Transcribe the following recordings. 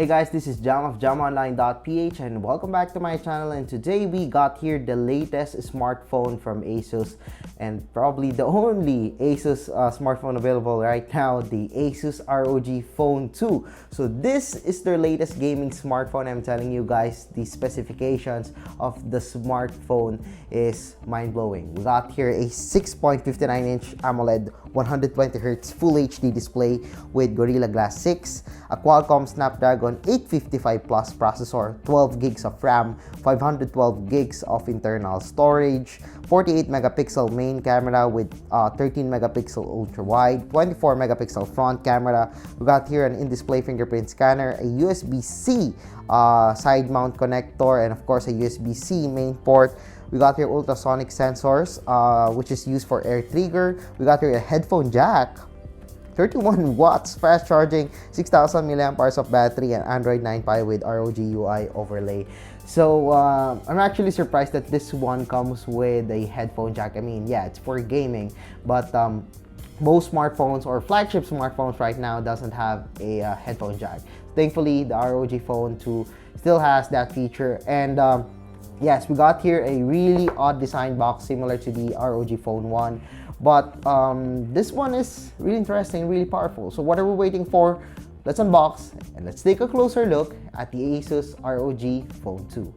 Hey guys, this is Jam of JamOnline.ph and welcome back to my channel, and today we got here the latest smartphone from ASUS and probably the only ASUS smartphone available right now, the ASUS ROG Phone 2. So this is their latest gaming smartphone. I'm telling you guys, the specifications of the smartphone is mind-blowing. We got here a 6.59-inch AMOLED 120Hz Full HD display with Gorilla Glass 6, a Qualcomm Snapdragon 855 Plus processor, 12 gigs of RAM, 512 gigs of internal storage, 48 megapixel main camera with 13 megapixel ultra wide, 24 megapixel front camera. We got here an in-display fingerprint scanner, a USB-C side mount connector, and of course a USB-C main port. We got here ultrasonic sensors, which is used for air trigger. We got here a headphone jack, 31 watts fast charging, 6,000 milliamp of battery, and Android 9 Pie with ROG UI overlay. So I'm actually surprised that this one comes with a headphone jack. I mean, yeah, it's for gaming, but most smartphones or flagship smartphones right now doesn't have a headphone jack. Thankfully, the ROG Phone 2 still has that feature. And yes, we got here a really odd design box similar to the ROG Phone 1. But this one is really interesting, really powerful. So what are we waiting for? Let's unbox and let's take a closer look at the ASUS ROG Phone 2.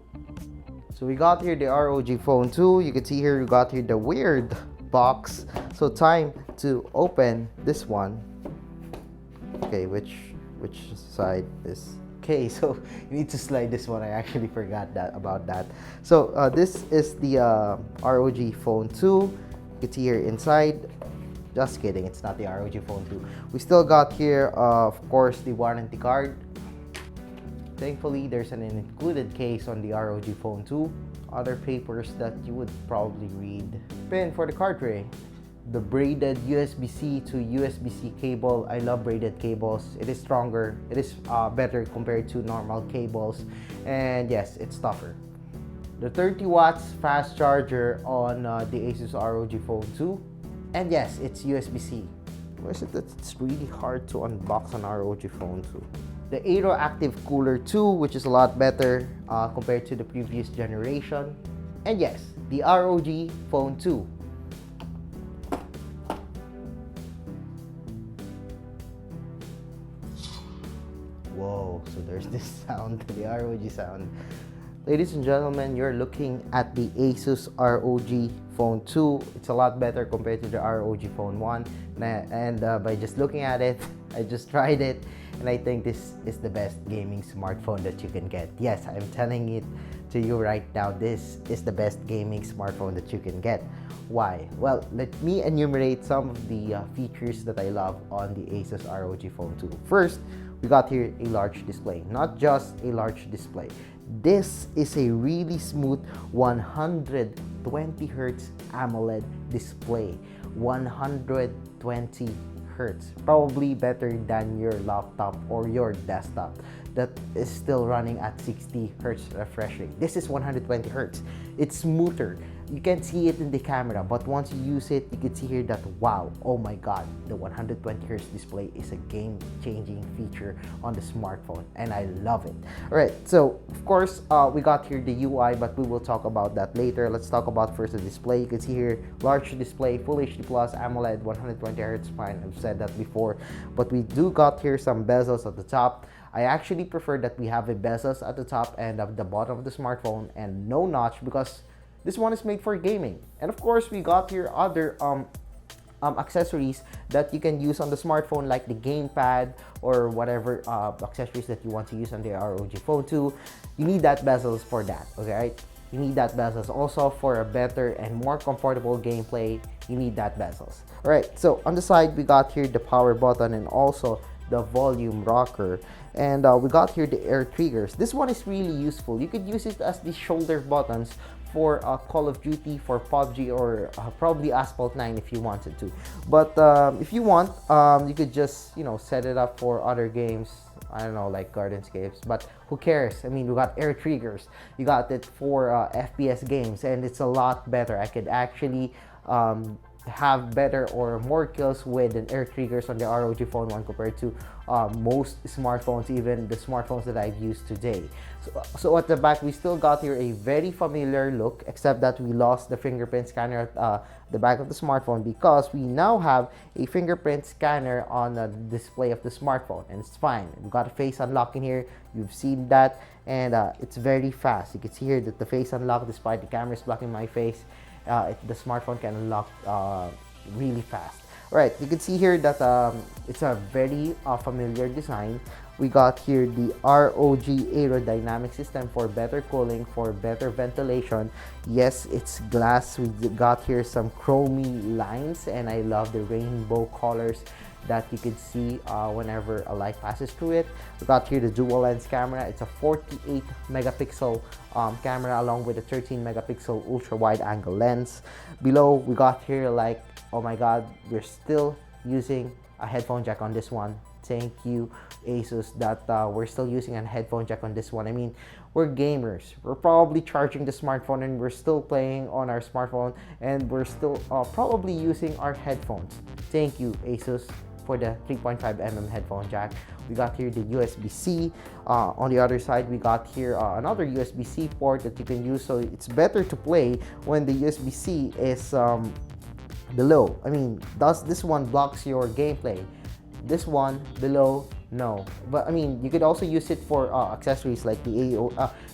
So we got here the ROG Phone 2. You can see here we got here the weird box. So time to open this one. Okay, which side is... Okay, so you need to slide this one. I actually forgot about that. So this is the ROG Phone 2. You can see here inside. Just kidding, it's not the ROG Phone 2. We still got here, of course, the warranty card. Thankfully, there's an included case on the ROG Phone 2. Other papers that you would probably read. Pin for the card tray. The braided USB-C to USB-C cable. I love braided cables. It is stronger. It is better compared to normal cables. And yes, it's tougher. The 30 watts fast charger on the ASUS ROG Phone 2. And yes, it's USB-C. Why is it that it's really hard to unbox an ROG Phone 2? The AeroActive Cooler 2, which is a lot better compared to the previous generation. And yes, the ROG Phone 2. Whoa, so there's this sound, the ROG sound. Ladies and gentlemen, you're looking at the ASUS ROG Phone 2. It's a lot better compared to the ROG Phone 1. And by just looking at it, I just tried it, and I think this is the best gaming smartphone that you can get. Yes, I'm telling it to you right now. This is the best gaming smartphone that you can get. Why? Well, let me enumerate some of the features that I love on the ASUS ROG Phone 2. First, we got here a large display. Not just a large display. This is a really smooth 120 Hz AMOLED display. 120 Hz. Probably better than your laptop or your desktop that is still running at 60 Hz refresh rate. This is 120 Hz. It's smoother. You can see it in the camera, but once you use it, you can see here that, wow, oh my god, the 120 Hz display is a game-changing feature on the smartphone, and I love it. Alright, so of course, we got here the UI, but we will talk about that later. Let's talk about first the display. You can see here, large display, Full HD Plus, AMOLED, 120 Hz, fine, I've said that before, but we do got here some bezels at the top. I actually prefer that we have a bezels at the top and at the bottom of the smartphone and no notch, because this one is made for gaming. And of course, we got here other accessories that you can use on the smartphone, like the gamepad or whatever accessories that you want to use on the ROG Phone 2. You need that bezels for that, okay, right? You need that bezels also for a better and more comfortable gameplay. You need that bezels. All right, so on the side, we got here the power button and also the volume rocker. And we got here the air triggers. This one is really useful. You could use it as the shoulder buttons for Call of Duty, for PUBG, or probably Asphalt 9 if you wanted to. But if you want, you could just, you know, set it up for other games. I don't know, like Gardenscapes, but who cares? I mean, we got air triggers. You got it for FPS games, and it's a lot better. I could actually have better or more kills with an air triggers on the ROG Phone 1 compared to most smartphones, even the smartphones that I've used today. So at the back, we still got here a very familiar look, except that we lost the fingerprint scanner at the back of the smartphone, because we now have a fingerprint scanner on the display of the smartphone, and it's fine. We've got a face unlock in here. You've seen that, and it's very fast. You can see here that the face unlock, despite the camera is blocking my face, the smartphone can unlock really fast. Right, you can see here that it's a very familiar design. We got here the ROG aerodynamic system for better cooling, for better ventilation. Yes, it's glass. We got here some chromey lines, and I love the rainbow colors that you can see whenever a light passes through it. We got here the dual lens camera. It's a 48 megapixel camera along with a 13 megapixel ultra wide angle lens. Below, we got here, like, oh my god, we're still using a headphone jack on this one. Thank you, ASUS, that we're still using a headphone jack on this one. I mean, we're gamers. We're probably charging the smartphone and we're still playing on our smartphone, and we're still probably using our headphones. Thank you, ASUS, for the 3.5mm headphone jack. We got here the USB-C. On the other side, we got here another USB-C port that you can use. So it's better to play when the USB-C is below. I mean, this one blocks your gameplay. This one below, no. But I mean, you could also use it for accessories like the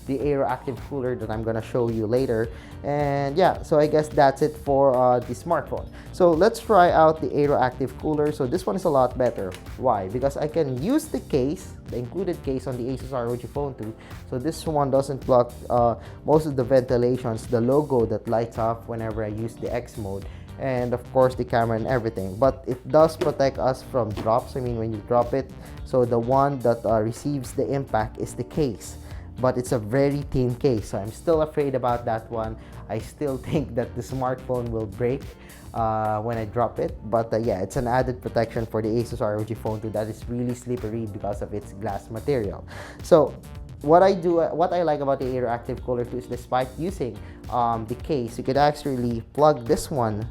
AeroActive Cooler that I'm gonna show you later. And yeah, so I guess that's it for the smartphone. So let's try out the AeroActive Cooler. So this one is a lot better. Why? Because I can use the case, the included case on the ASUS ROG Phone 2. So this one doesn't block most of the ventilations, the logo that lights up whenever I use the X mode, and of course the camera and everything. But it does protect us from drops. I mean, when you drop it, so the one that receives the impact is the case, but it's a very thin case, so I'm still afraid about that one. I still think that the smartphone will break when I drop it. But yeah, it's an added protection for the ASUS ROG Phone 2 that is really slippery because of its glass material. So what I like about the AeroActive Cooler 2 is, despite using the case, you could actually plug this one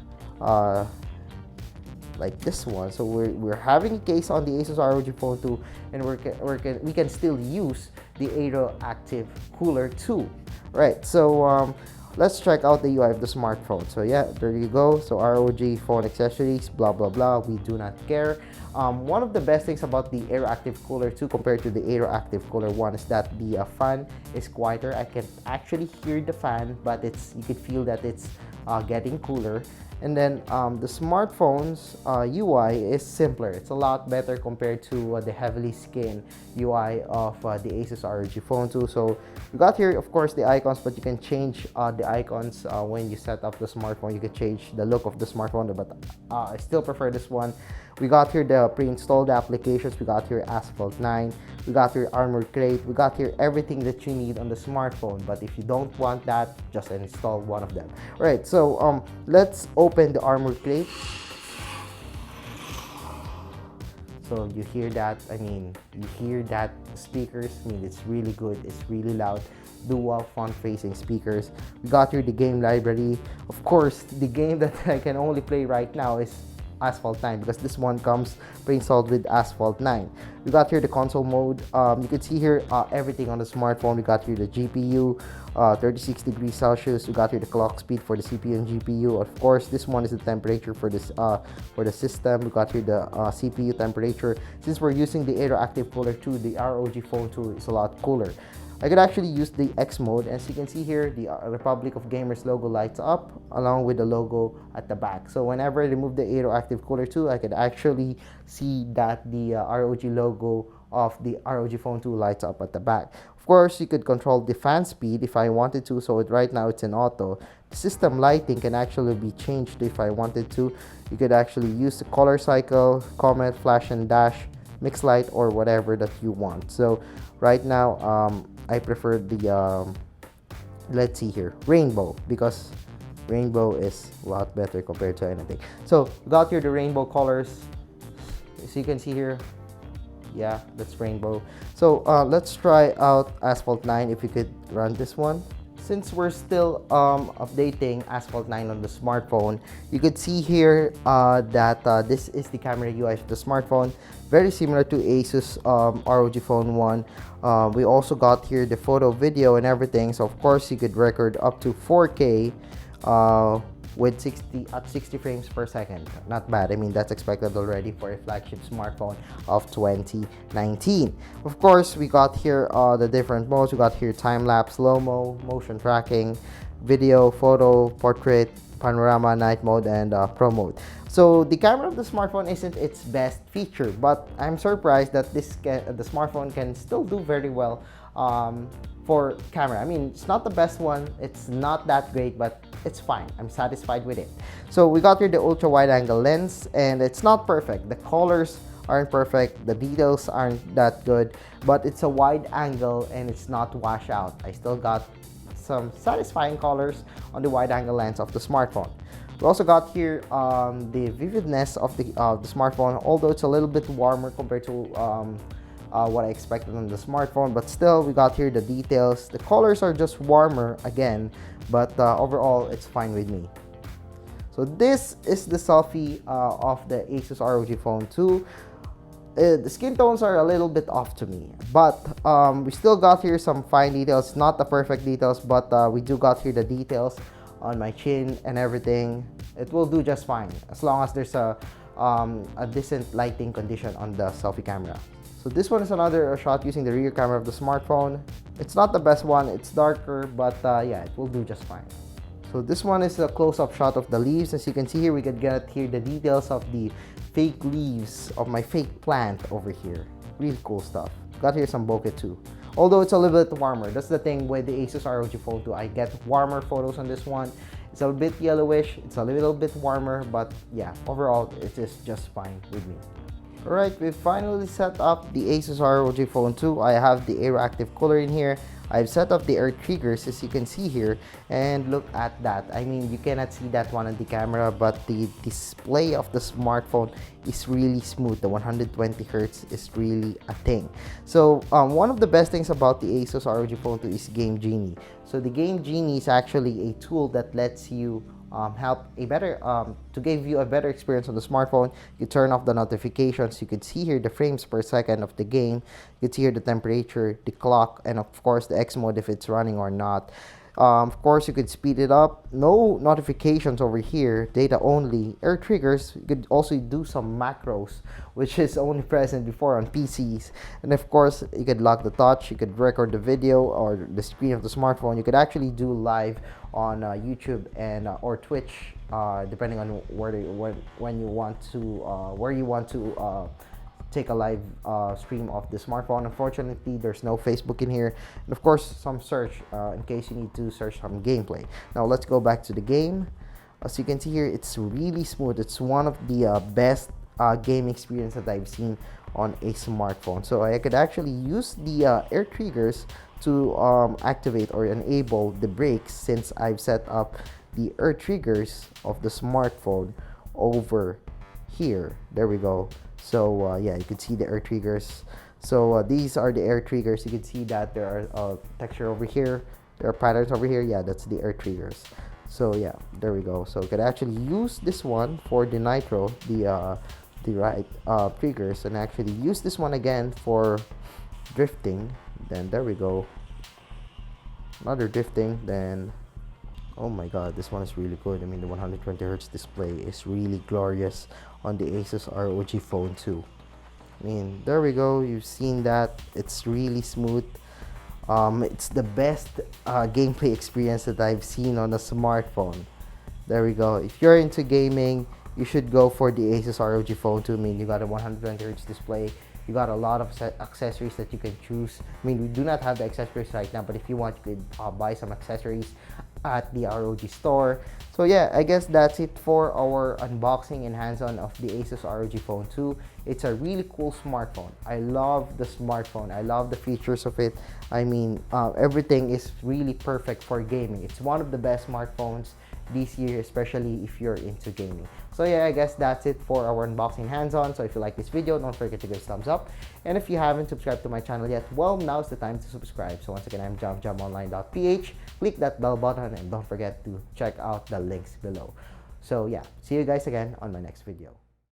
like this one. So we're having a case on the ASUS ROG Phone 2, and we can still use the AeroActive Cooler 2. Right, so let's check out the UI of the smartphone. So yeah, there you go. So ROG phone accessories, blah blah blah, we do not care. One of the best things about the AeroActive Cooler 2 compared to the AeroActive Cooler 1 is that the fan is quieter. I can actually hear the fan, but you can feel that it's getting cooler. And then the smartphone's UI is simpler. It's a lot better compared to the heavily skinned UI of the ASUS ROG Phone 2. So we got here, of course, the icons, but you can change the icons when you set up the smartphone. You can change the look of the smartphone, but I still prefer this one. We got here the pre-installed applications. We got here Asphalt 9. We got here Armored Crate. We got here everything that you need on the smartphone. But if you don't want that, just install one of them. Right, so let's open the Armored Crate. So you hear that, I mean, you hear that speakers, I mean, it's really good, it's really loud. Dual front-facing speakers. We got here the game library. Of course, the game that I can only play right now is Asphalt 9, because this one comes pre-installed with Asphalt 9. We got here the console mode. You can see here everything on the smartphone. We got here the GPU, 36 degrees Celsius. We got here the clock speed for the CPU and GPU. Of course, this one is the temperature for this for the system. We got here the CPU temperature. Since we're using the AeroActive Cooler 2, the ROG Phone 2 is a lot cooler. I could actually use the X mode. As you can see here, the Republic of Gamers logo lights up along with the logo at the back. So whenever I remove the AeroActive Cooler 2, I could actually see that the ROG logo of the ROG Phone 2 lights up at the back. Of course, you could control the fan speed if I wanted to. So right now it's in auto. The system lighting can actually be changed if I wanted to. You could actually use the color cycle, comet, flash and dash, mix light, or whatever that you want. So right now, I prefer the let's see here, rainbow, because rainbow is a lot better compared to anything. So got here the rainbow colors, so you can see here, yeah, that's rainbow. So let's try out Asphalt 9. If you could run this one, since we're still updating Asphalt 9 on the smartphone, you could see here that this is the camera UI of the smartphone, very similar to ASUS ROG Phone 1. We also got here the photo, video, and everything. So of course you could record up to 4K with 60 frames per second. Not bad. I mean, that's expected already for a flagship smartphone of 2019. Of course, we got here the different modes. We got here time-lapse, slow-mo, motion tracking, video, photo, portrait, panorama, night mode, and pro mode. So the camera of the smartphone isn't its best feature, but I'm surprised that the smartphone can still do very well for camera. I mean, it's not the best one, it's not that great, but it's fine. I'm satisfied with it. So we got here the ultra wide angle lens, and it's not perfect. The colors aren't perfect, the details aren't that good, but it's a wide angle and it's not wash out. I still got some satisfying colors on the wide angle lens of the smartphone. We also got here the vividness of the smartphone, although it's a little bit warmer compared to what I expected on the smartphone, but still we got here the details. The colors are just warmer again, but overall it's fine with me. So this is the selfie of the ASUS ROG Phone 2. The skin tones are a little bit off to me, but we still got here some fine details. Not the perfect details, but we do got here the details on my chin and everything. It will do just fine as long as there's a decent lighting condition on the selfie camera. So this one is another shot using the rear camera of the smartphone. It's not the best one, it's darker, but yeah, it will do just fine. So this one is a close-up shot of the leaves. As you can see here, we could get here the details of the fake leaves of my fake plant over here. Really cool stuff. Got here some bokeh too. Although it's a little bit warmer. That's the thing with the ASUS ROG Phone 2. I get warmer photos on this one. It's a little bit yellowish. It's a little bit warmer, but yeah, overall it is just fine with me. Alright, we finally set up the ASUS ROG Phone 2. I have the AeroActive Cooler in here. I've set up the air triggers, as you can see here, and look at that. I mean, you cannot see that one on the camera, but the display of the smartphone is really smooth. The 120 Hertz is really a thing. So one of the best things about the ASUS ROG Phone 2 is Game Genie. So the Game Genie is actually a tool that lets you to give you a better experience on the smartphone. You turn off the notifications. You could see here the frames per second of the game. You could see here the temperature, the clock, and of course the X mode if it's running or not. Of course, you could speed it up. No notifications over here, data only. Air triggers, you could also do some macros, which is only present before on PCs. And of course, you could lock the touch, you could record the video or the screen of the smartphone. You could actually do live on YouTube and or Twitch, depending on where you want to take a live stream of the smartphone. Unfortunately, there's no Facebook in here, and of course some search in case you need to search some gameplay. Now let's go back to the game. As you can see here, it's really smooth. It's one of the best game experience that I've seen on a smartphone. So I could actually use the air triggers to activate or enable the brakes, since I've set up the air triggers of the smartphone over here. There we go. So yeah, you can see the air triggers. So these are the air triggers. You can see that there are texture over here, there are patterns over here. Yeah, that's the air triggers. So yeah, there we go. So you could actually use this one for the nitro, the right triggers, and actually use this one again for drifting. Then there we go, another drifting. Then oh my god, this one is really good. I mean, the 120 Hertz display is really glorious on the ASUS ROG Phone 2. I mean, there we go. You've seen that. It's really smooth. It's the best gameplay experience that I've seen on a smartphone. There we go. If you're into gaming, you should go for the ASUS ROG Phone 2. I mean, you got a 120 Hertz display. You got a lot of accessories that you can choose. I mean, we do not have the accessories right now, but if you want, you could buy some accessories at the ROG store. So yeah, I guess that's it for our unboxing and hands-on of the ASUS ROG Phone 2. It's a really cool smartphone. I love the smartphone. I love the features of it. I mean, everything is really perfect for gaming. It's one of the best smartphones, this year, especially if you're into gaming. So yeah, I guess that's it for our unboxing hands-on. So if you like this video, don't forget to give a thumbs up. And if you haven't subscribed to my channel yet, well, now's the time to subscribe. So once again, I'm jamjamonline.ph. Click that bell button and don't forget to check out the links below. So yeah, see you guys again on my next video.